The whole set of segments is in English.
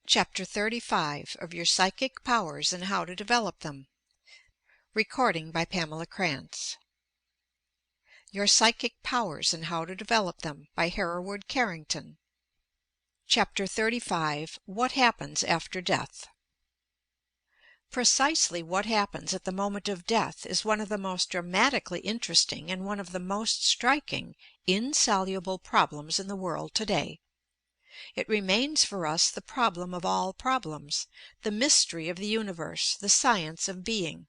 Chapter 35 of Your Psychic Powers and How to Develop Them. Recording by Pamela Krantz. Your Psychic Powers and How to Develop Them by Hereward Carrington. Chapter 35 What Happens After Death. Precisely what happens at the moment of death is one of the most dramatically interesting and one of the most striking, insoluble problems in the world today. It remains for us the problem of all problems, the mystery of the universe, the science of being.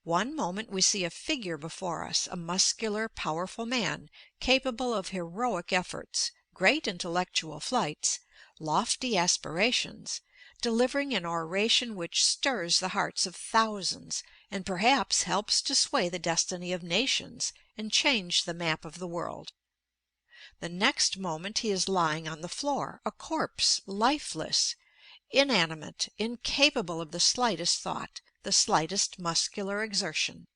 One moment we see a figure before us, a muscular, powerful man, capable of heroic efforts, great intellectual flights, lofty aspirations, delivering an oration which stirs the hearts of thousands, and perhaps helps to sway the destiny of nations and change the map of the world. The next moment he is lying on the floor, a corpse, lifeless, inanimate, incapable of the slightest thought, the slightest muscular exertion.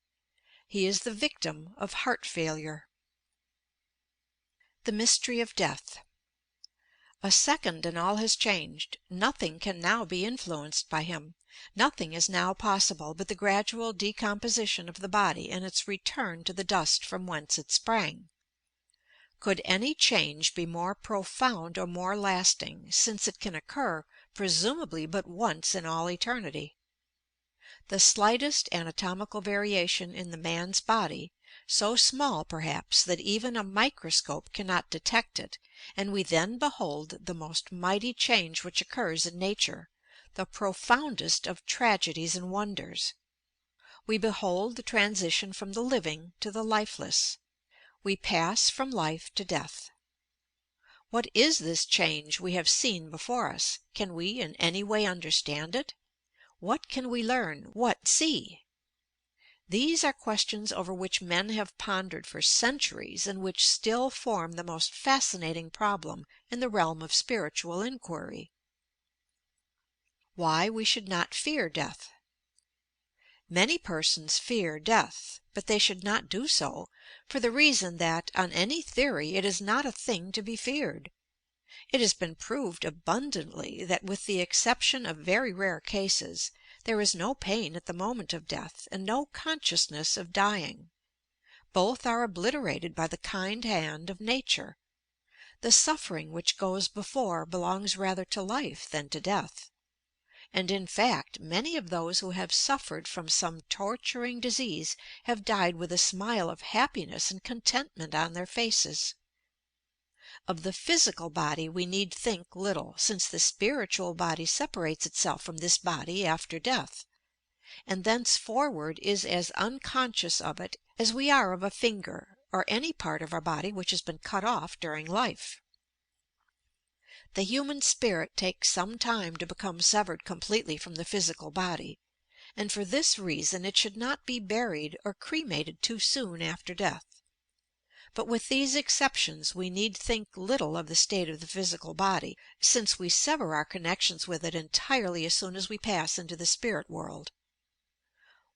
He is the victim of heart failure. The mystery of death. A second and all has changed. Nothing can now be influenced by him. Nothing is now possible but the gradual decomposition of the body and its return to the dust from whence it sprang. Could any change be more profound or more lasting, since it can occur, presumably but once in all eternity? The slightest anatomical variation in the man's body, so small perhaps that even a microscope cannot detect it, and we then behold the most mighty change which occurs in nature, the profoundest of tragedies and wonders. We behold the transition from the living to the lifeless. We pass from life to death. What is this change we have seen before us? Can we in any way understand it? What can we learn? What see? These are questions over which men have pondered for centuries and which still form the most fascinating problem in the realm of spiritual inquiry. Why we should not fear death. Many persons fear death, but they should not do so, for the reason that, on any theory, it is not a thing to be feared. It has been proved abundantly that, with the exception of very rare cases, there is no pain at the moment of death, and no consciousness of dying. Both are obliterated by the kind hand of nature. The suffering which goes before belongs rather to life than to death. And in fact, many of those who have suffered from some torturing disease have died with a smile of happiness and contentment on their faces. Of the physical body we need think little, since the spiritual body separates itself from this body after death, and thenceforward is as unconscious of it as we are of a finger, or any part of our body which has been cut off during life. The human spirit takes some time to become severed completely from the physical body, and for this reason it should not be buried or cremated too soon after death. But with these exceptions we need think little of the state of the physical body, since we sever our connections with it entirely as soon as we pass into the spirit world.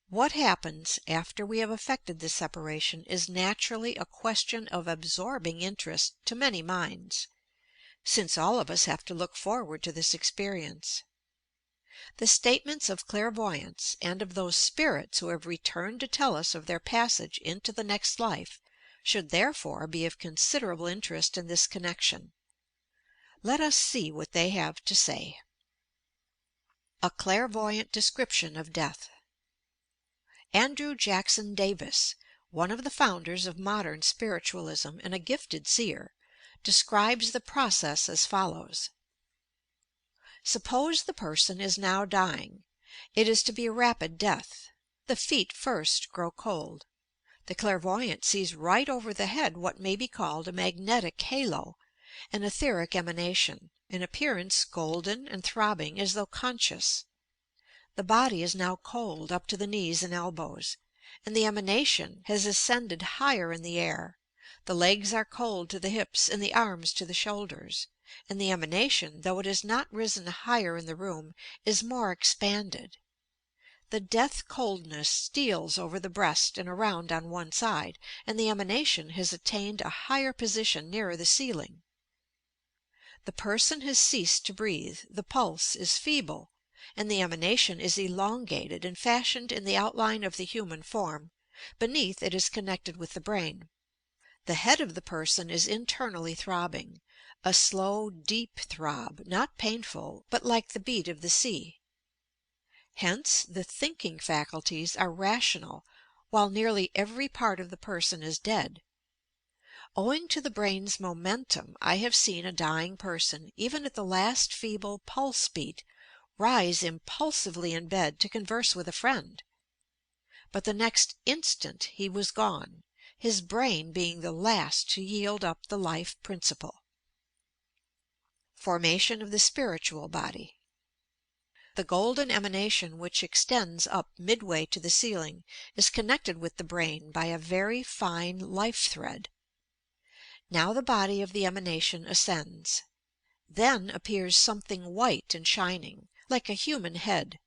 What happens after we have effected this separation is naturally a question of absorbing interest to many minds, since all of us have to look forward to this experience. The statements of clairvoyance, and of those spirits who have returned to tell us of their passage into the next life, should therefore be of considerable interest in this connection. Let us see what they have to say. A clairvoyant description of death. Andrew Jackson Davis, one of the founders of modern spiritualism and a gifted seer, describes the process as follows. Suppose the person is now dying. It is to be a rapid death. The feet first grow cold. The clairvoyant sees right over the head what may be called a magnetic halo, an etheric emanation, in appearance golden and throbbing as though conscious. The body is now cold up to the knees and elbows, and the emanation has ascended higher in the air. The legs are cold to the hips and the arms to the shoulders, and the emanation, though it has not risen higher in the room, is more expanded. The death coldness steals over the breast and around on one side, and the emanation has attained a higher position nearer the ceiling. The person has ceased to breathe, the pulse is feeble, and the emanation is elongated and fashioned in the outline of the human form. Beneath it is connected with the brain. The head of the person is internally throbbing, a slow, deep throb, not painful, but like the beat of the sea. Hence the thinking faculties are rational, while nearly every part of the person is dead. Owing to the brain's momentum, I have seen a dying person, even at the last feeble pulse beat, rise impulsively in bed to converse with a friend. But the next instant he was gone, his brain being the last to yield up the life principle. Formation of the spiritual body. The golden emanation which extends up midway to the ceiling is connected with the brain by a very fine life thread. Now the body of the emanation ascends. Then appears something white and shining, like a human head.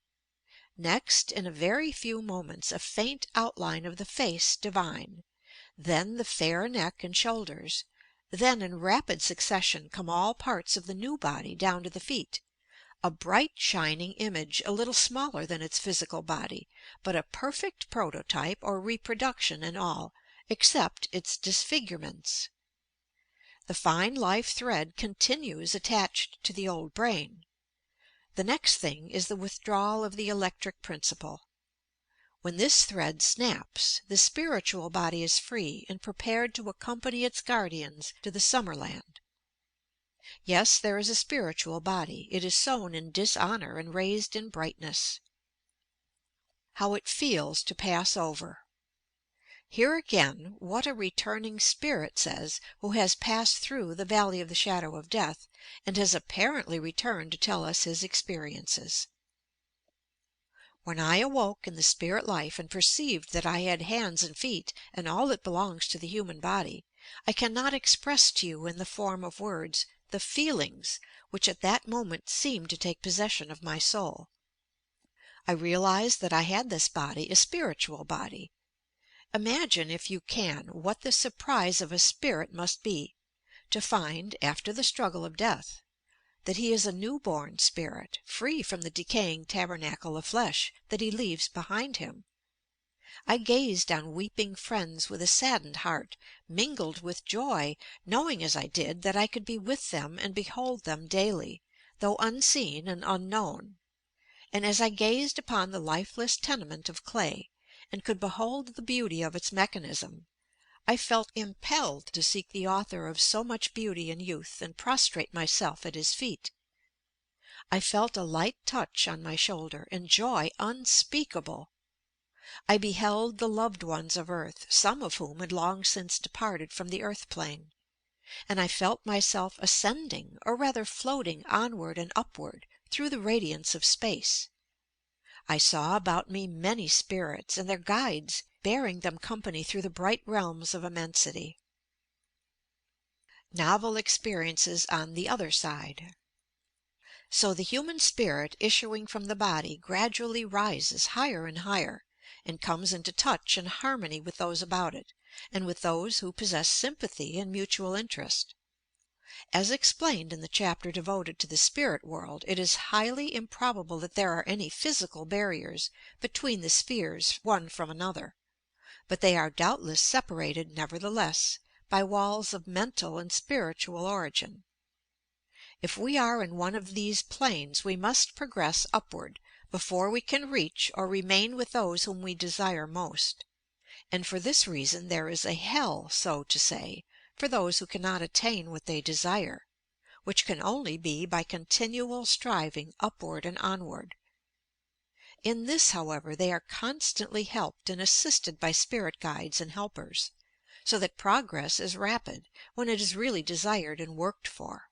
Next, in a very few moments, a faint outline of the face divine. Then the fair neck and shoulders. Then in rapid succession come all parts of the new body down to the feet. A bright shining image, a little smaller than its physical body, but a perfect prototype or reproduction in all, except its disfigurements. The fine life thread continues attached to the old brain. The next thing is the withdrawal of the electric principle. When this thread snaps, the spiritual body is free and prepared to accompany its guardians to the summer land. Yes, there is a spiritual body. It is sown in dishonor and raised in brightness. How it feels to pass over. Here again, what a returning spirit says who has passed through the valley of the shadow of death, and has apparently returned to tell us his experiences. When I awoke in the spirit life and perceived that I had hands and feet and all that belongs to the human body, I cannot express to you in the form of words the feelings which at that moment seemed to take possession of my soul. I realized that I had this body, a spiritual body. Imagine, if you can, what the surprise of a spirit must be, to find, after the struggle of death, that he is a new-born spirit, free from the decaying tabernacle of flesh that he leaves behind him. I gazed on weeping friends with a saddened heart, mingled with joy, knowing as I did that I could be with them and behold them daily, though unseen and unknown. And as I gazed upon the lifeless tenement of clay, and could behold the beauty of its mechanism, I felt impelled to seek the author of so much beauty and youth and prostrate myself at his feet. I felt a light touch on my shoulder, and joy unspeakable. I beheld the loved ones of earth, some of whom had long since departed from the earth plane, and I felt myself ascending, or rather floating onward and upward through the radiance of space. I saw about me many spirits and their guides bearing them company through the bright realms of immensity. Novel experiences on the other side. So the human spirit issuing from the body gradually rises higher and higher, and comes into touch and harmony with those about it, and with those who possess sympathy and mutual interest. As explained in the chapter devoted to the spirit world, it is highly improbable that there are any physical barriers between the spheres one from another, but they are doubtless separated, nevertheless, by walls of mental and spiritual origin. If we are in one of these planes, we must progress upward before we can reach or remain with those whom we desire most, and for this reason there is a hell, so to say, for those who cannot attain what they desire, which can only be by continual striving upward and onward. In this, however, they are constantly helped and assisted by spirit guides and helpers, so that progress is rapid when it is really desired and worked for.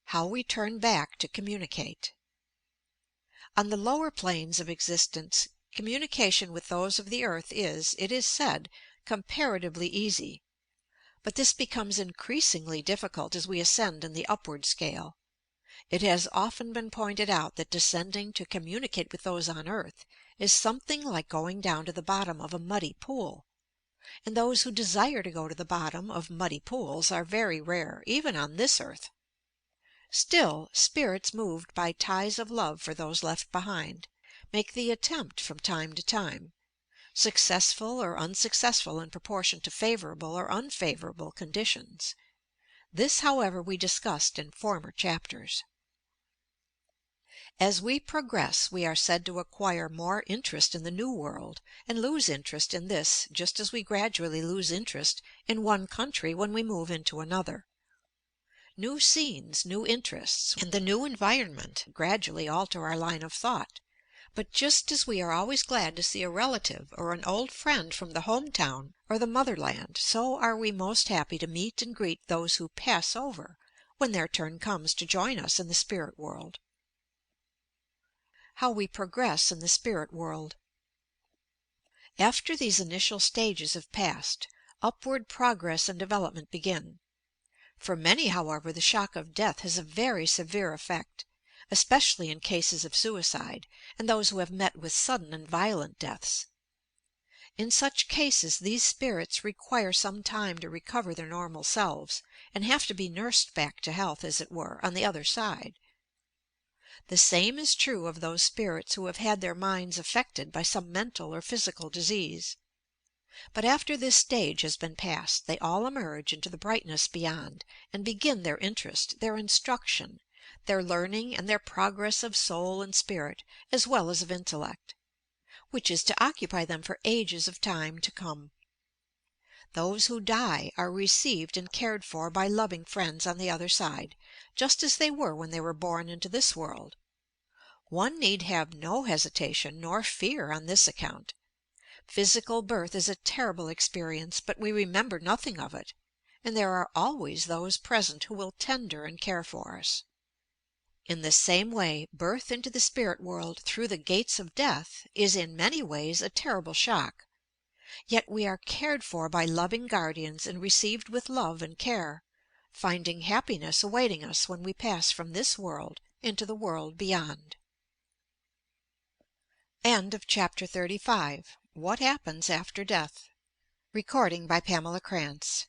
How we turn back to communicate. On the lower planes of existence, communication with those of the earth is, it is said, comparatively easy. But this becomes increasingly difficult as we ascend in the upward scale. It has often been pointed out that descending to communicate with those on earth is something like going down to the bottom of a muddy pool. And those who desire to go to the bottom of muddy pools are very rare, even on this earth. Still, spirits moved by ties of love for those left behind, make the attempt from time to time, successful or unsuccessful in proportion to favorable or unfavorable conditions. This, however, we discussed in former chapters. As we progress we are said to acquire more interest in the new world, and lose interest in this just as we gradually lose interest in one country when we move into another. New scenes, new interests, and the new environment gradually alter our line of thought, but just as we are always glad to see a relative or an old friend from the home town or the motherland, so are we most happy to meet and greet those who "pass over" when their turn comes to join us in the spirit world. How we progress in the spirit world. After these initial stages have passed, upward progress and development begin. For many, however, the shock of death has a very severe effect, especially in cases of suicide, and those who have met with sudden and violent deaths. In such cases these spirits require some time to recover their normal selves, and have to be nursed back to health, as it were, on the other side. The same is true of those spirits who have had their minds affected by some mental or physical disease. But after this stage has been passed, they all emerge into the brightness beyond, and begin their interest, their instruction, their learning and their progress of soul and spirit, as well as of intellect, which is to occupy them for ages of time to come. Those who die are received and cared for by loving friends on the other side, just as they were when they were born into this world. One need have no hesitation nor fear on this account. Physical birth is a terrible experience, but we remember nothing of it, and there are always those present who will tender and care for us. In the same way, birth into the spirit world through the gates of death is in many ways a terrible shock. Yet we are cared for by loving guardians and received with love and care, finding happiness awaiting us when we pass from this world into the world beyond. End of Chapter 35. What happens after death? Recording by Pamela Krantz.